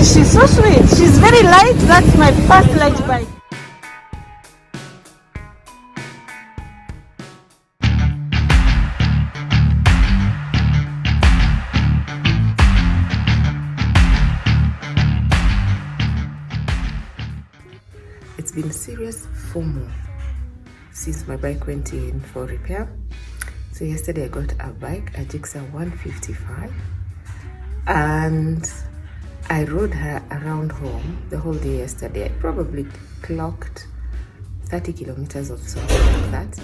she's so sweet. She's very light. That's my first light bike. It's been serious FOMO since my bike went in for repair. So yesterday I got a bike, a GIXXER 155, and I rode her around home the whole day yesterday. I probably clocked 30 kilometers or something like that.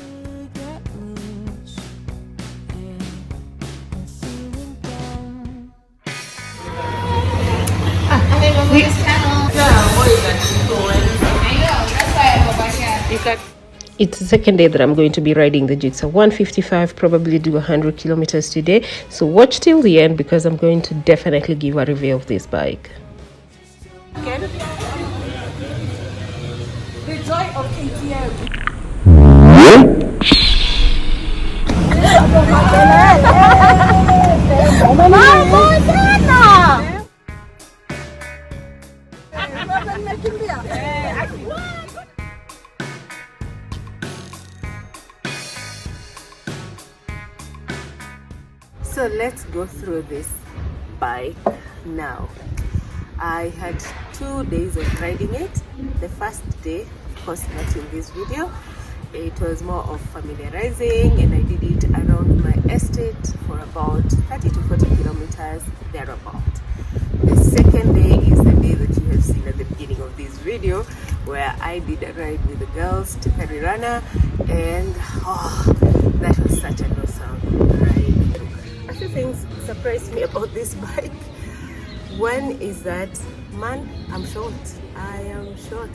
It's the second day that I'm going to be riding the GIXXER 155, probably do 100 kilometers today. So watch till the end because I'm going to definitely give a review of this bike. The joy of KTM. So let's go through this bike now. I had 2 days of riding it. The first day, of course not in this video, it was more of familiarizing, and I did it around my estate for about 30 to 40 kilometers thereabout. The second day is the day that you have seen at the beginning of this video, where I did a ride with the girls to Karirana, and that was such an awesome ride. A few things surprised me about this bike. One is that, man, I'm short. I am short.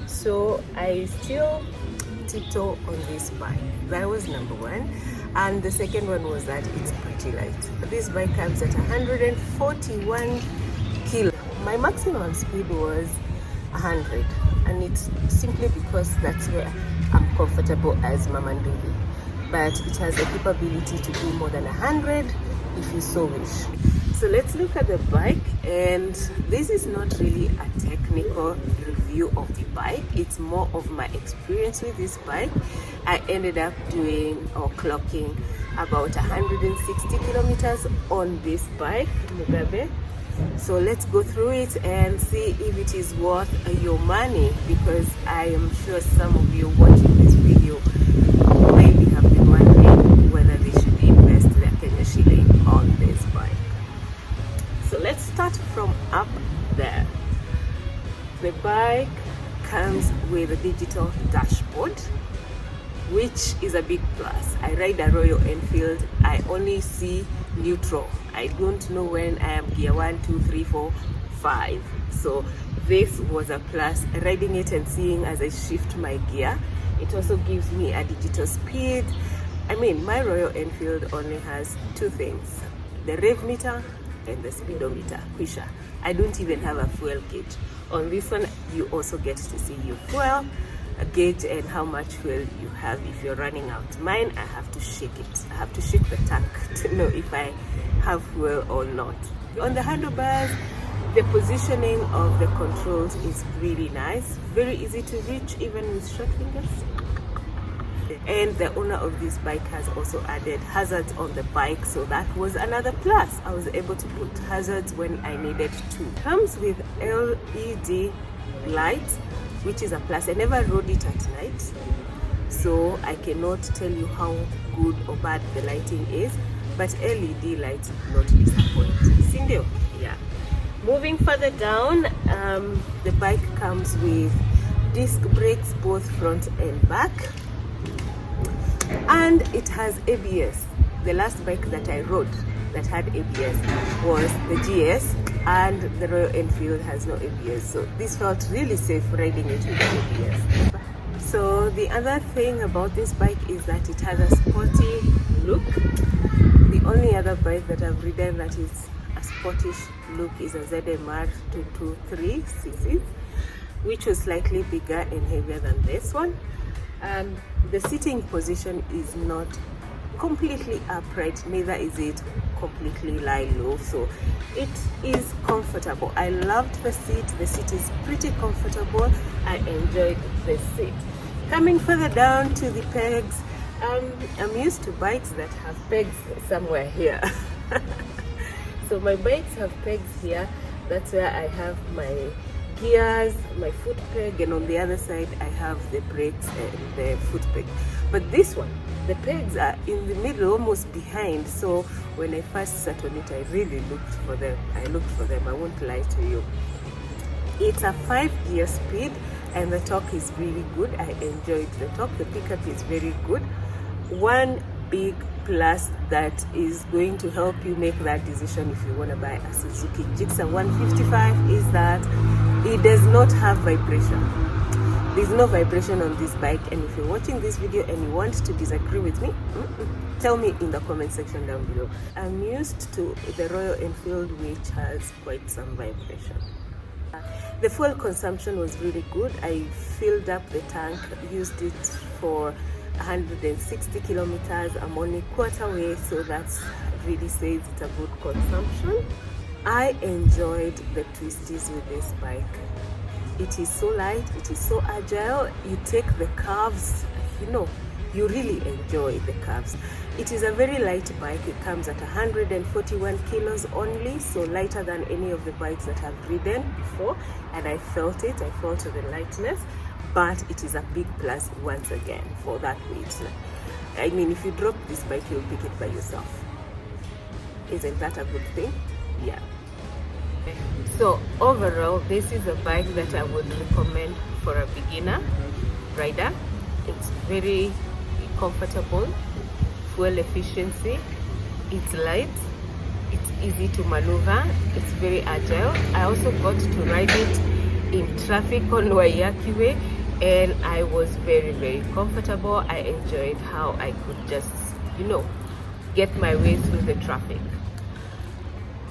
So I still tiptoe on this bike. That was number one. And the second one was that it's pretty light. This bike comes at 141 kilo. My maximum speed was 100. And it's simply because that's where I'm comfortable as Mama Nduthi. But it has the capability to do more than 100 if you so wish. So let's look at the bike, and this is not really a technical review of the bike. It's more of my experience with this bike. I ended up doing or clocking about 160 kilometers on this bike, Mugabe. So let's go through it and see if it is worth your money, because I am sure some of you watching this video maybe have been wondering whether they should invest their Kenya shilling on this bike. So let's start from up there. The bike comes with a digital dashboard, which is a big plus. I ride a Royal Enfield. I only see neutral. I don't know when I am gear 1, 2, 3, 4, 5. So this was a plus. Riding it and seeing as I shift my gear, it also gives me a digital speed. I mean, my Royal Enfield only has two things: the rev meter and the speedometer. Kwisha. I don't even have a fuel gauge. On this one, you also get to see your fuel gauge and how much fuel you have if you're running out. Mine, I have to shake it. I have to shake the tank to know if I have fuel or not. On the handlebars, the positioning of the controls is really nice. Very easy to reach even with short fingers. And the owner of this bike has also added hazards on the bike, so that was another plus. I was able to put hazards when I needed to. It comes with LED lights, which is a plus. I never rode it at night, so I cannot tell you how good or bad the lighting is, but LED lights not disappoint. Sindio? Yeah. Moving further down, the bike comes with disc brakes, both front and back. And it has ABS. The last bike that I rode that had ABS was the GS, and the Royal Enfield has no ABS. So this felt really safe riding it with ABS. So the other thing about this bike is that it has a sporty look. The only other bike that I've ridden that is a sportish look is a ZMR 223cc, which was slightly bigger and heavier than this one. The sitting position is not completely upright, neither is it completely lie low, so it is comfortable. I loved the seat. The seat is pretty comfortable. I enjoyed the seat. Coming further down to the pegs, I'm used to bikes that have pegs somewhere here. So my bikes have pegs here. That's where I have my gears, my foot peg, and on the other side I have the brakes and the foot peg. But this one, the pegs are in the middle, almost behind. So when I first sat on it, I really looked for them. I won't lie to you. It's a 5-gear speed and the torque is really good. I enjoyed the torque. The pickup is very good. One big plus that is going to help you make that decision if you want to buy a Suzuki GIXXER 155 is that it does not have vibration. There's no vibration on this bike, and if you're watching this video and you want to disagree with me, tell me in the comment section down below. I'm used to the Royal Enfield, which has quite some vibration. The fuel consumption was really good. I filled up the tank, used it for 160 kilometers. I'm only quarter way, so that's really says it's a good consumption. I enjoyed the twisties with this bike. It is so light, it is so agile. You take the curves, you really enjoy the curves. It is a very light bike. It comes at 141 kilos only, so lighter than any of the bikes that I've ridden before, and I felt it. I felt the lightness, but it is a big plus once again for that weight. I mean, if you drop this bike, you'll pick it by yourself. Isn't that a good thing? Yeah. So overall, this is a bike that I would recommend for a beginner rider. It's very comfortable, fuel efficiency, it's light, it's easy to maneuver, it's very agile. I also got to ride it in traffic on Waiyaki Way, and I was very, very comfortable. I enjoyed how I could just, get my way through the traffic.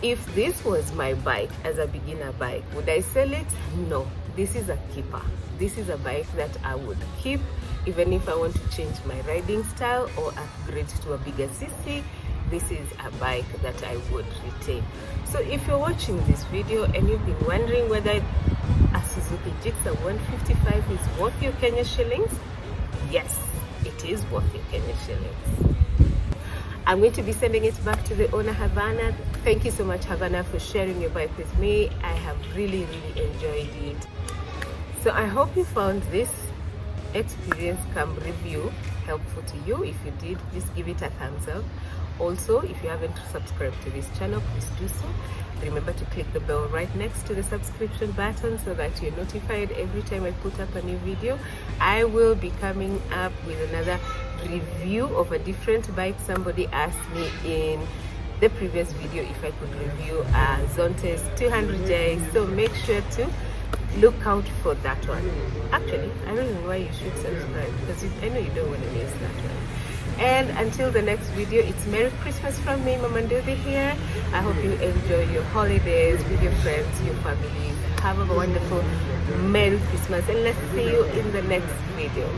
If this was my bike as a beginner bike, would I sell it? No. This is a keeper. This is a bike that I would keep even if I want to change my riding style or upgrade to a bigger CC. This is a bike that I would retain. So if you're watching this video and you've been wondering whether a Suzuki GIXXER 155 is worth your Kenya shillings, yes, it is worth your Kenya shillings. I'm going to be sending it back to the owner, Havana. Thank you so much, Havana, for sharing your bike with me. I have really, really enjoyed it. So I hope you found this experience come review helpful to you. If you did, please give it a thumbs up. Also, if you haven't subscribed to this channel, please do so. Remember to click the bell right next to the subscription button so that you're notified every time I put up a new video. I will be coming up with another review of a different bike. Somebody asked me in the previous video if I could review a Zontes 200J, so make sure to look out for that one. Actually, I don't know why you should subscribe, because I know you don't want to miss that one. And until the next video, it's Merry Christmas from me, Mama Nduthi here. I hope you enjoy your holidays with your friends, your families. Have a wonderful Merry Christmas, and let's see you in the next video.